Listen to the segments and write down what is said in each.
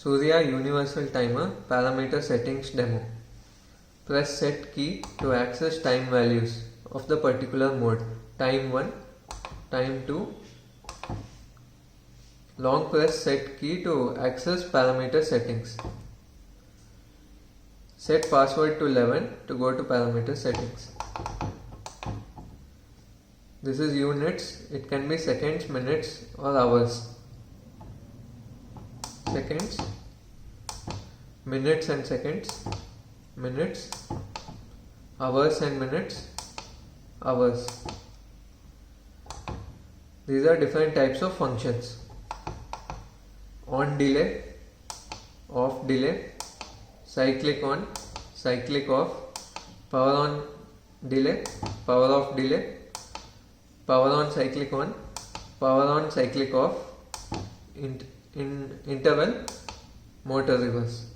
Surya Universal Timer Parameter Settings Demo. Press Set key to access time values of the particular mode. Time 1, Time 2. Long press Set key to access parameter settings. Set password to 11 to go to parameter settings. This is units. It can be seconds, minutes or hours. Seconds, minutes and seconds, minutes, hours and minutes, hours. These are different types of functions. On delay, off delay, cyclic on, cyclic off, power on delay, power off delay, power on cyclic on, power on cyclic off, interval, motor reverse.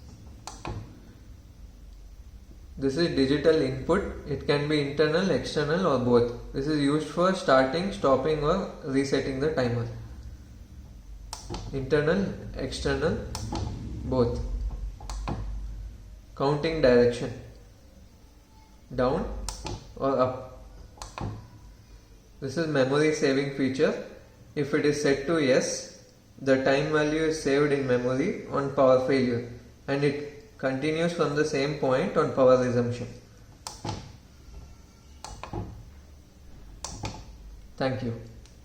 This is digital input. It can be internal, external or both. This is used for starting, stopping or resetting the timer. Internal, external, both. Counting direction, down or up. This is memory saving feature. If it is set to yes, the time value is saved in memory on power failure and it continues from the same point on power resumption. Thank you.